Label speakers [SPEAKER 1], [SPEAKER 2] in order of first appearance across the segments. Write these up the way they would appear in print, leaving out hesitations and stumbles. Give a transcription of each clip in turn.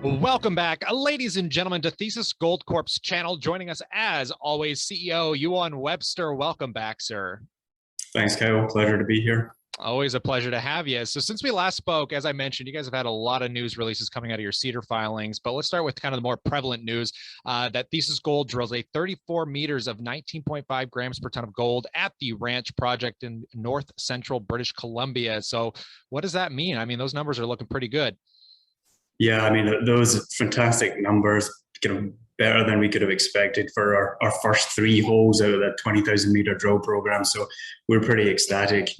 [SPEAKER 1] Welcome back, ladies and gentlemen, to Thesis Gold Corp's channel. Joining us, as always, CEO Yuan Webster. Welcome back, sir.
[SPEAKER 2] Thanks, Kyle. Pleasure to be here.
[SPEAKER 1] Always a pleasure to have you. So since we last spoke, as I mentioned, you guys have had a lot of news releases coming out of your CEDAR filings, but let's start with kind of the more prevalent news that Thesis Gold drills a 34 meters of 19.5 grams per ton of gold at the Ranch project in north central British Columbia. So what does that mean? I mean, those numbers are looking pretty good.
[SPEAKER 2] Yeah, I mean, those fantastic numbers, better than we could have expected for our first three holes out of that 20,000 meter drill program. So we're pretty ecstatic.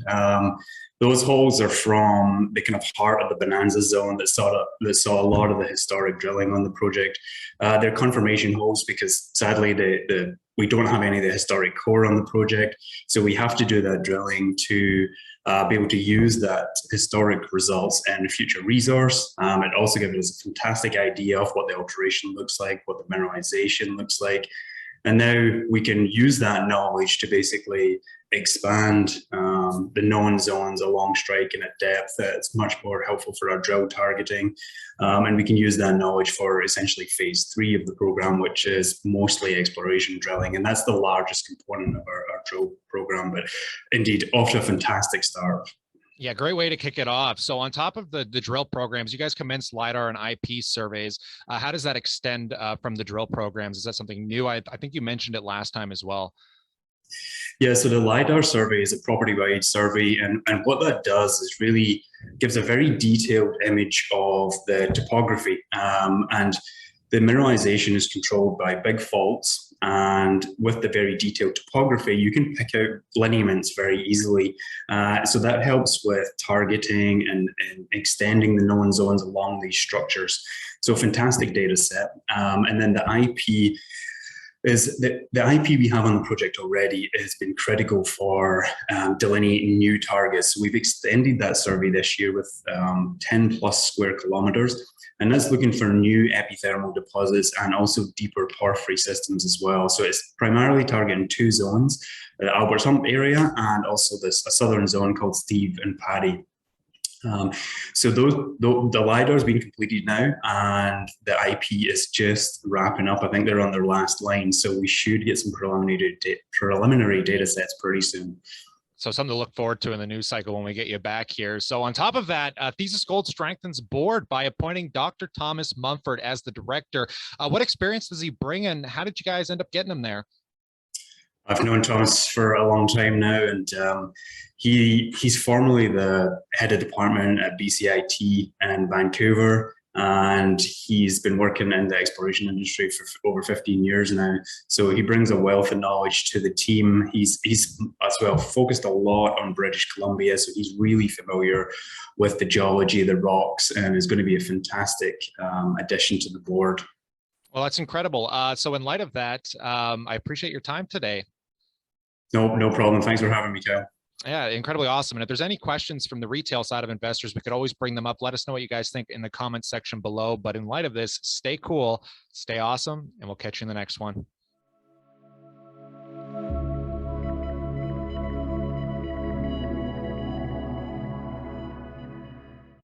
[SPEAKER 2] Those holes are from the kind of heart of the Bonanza zone that saw a lot of the historic drilling on the project. They're confirmation holes because sadly we don't have any of the historic core on the project. So we have to do that drilling to be able to use that historic results and future resource. It also gives us a fantastic idea of what the alteration looks like, what the mineralization looks like. And now we can use that knowledge to basically expand the known zones along strike and at depth. It's much more helpful for our drill targeting. And we can use that knowledge for essentially phase 3 of the program, which is mostly exploration drilling. And that's the largest component of our drill program, but indeed off to a fantastic start.
[SPEAKER 1] Yeah, great way to kick it off. So on top of the drill programs, you guys commenced LiDAR and IP surveys. How does that extend from the drill programs? Is that something new? I think you mentioned it last time as well.
[SPEAKER 2] Yeah, so the LiDAR survey is a property-wide survey, and what that does is really gives a very detailed image of the topography, and the mineralization is controlled by big faults, and with the very detailed topography, you can pick out lineaments very easily. So that helps with targeting and extending the known zones along these structures. So fantastic data set. And then the IP is the IP we have on the project already has been critical for delineating new targets. So we've extended that survey this year with 10 plus square kilometers. And that's looking for new epithermal deposits and also deeper porphyry systems as well. So it's primarily targeting two zones, the Alberts Hump area and also a southern zone called Steve and Paddy. So the LiDAR has been completed now, and the IP is just wrapping up. I think they're on their last line, so we should get some preliminary data sets pretty soon.
[SPEAKER 1] So something to look forward to in the news cycle when we get you back here. So on top of that, Thesis Gold strengthens board by appointing Dr. Thomas Mumford as the director. What experience does he bring, and how did you guys end up getting him there?
[SPEAKER 2] I've known Thomas for a long time now, and he's formerly the head of department at BCIT in Vancouver, and he's been working in the exploration industry for over 15 years now. So he brings a wealth of knowledge to the team. He's as well focused a lot on British Columbia, so he's really familiar with the geology, the rocks, and is going to be a fantastic addition to the board.
[SPEAKER 1] Well, that's incredible. So in light of that, I appreciate your time today.
[SPEAKER 2] No problem. Thanks for having me, Kyle.
[SPEAKER 1] Yeah, incredibly awesome. And if there's any questions from the retail side of investors, we could always bring them up. Let us know what you guys think in the comments section below. But in light of this, stay cool, stay awesome, and we'll catch you in the next one.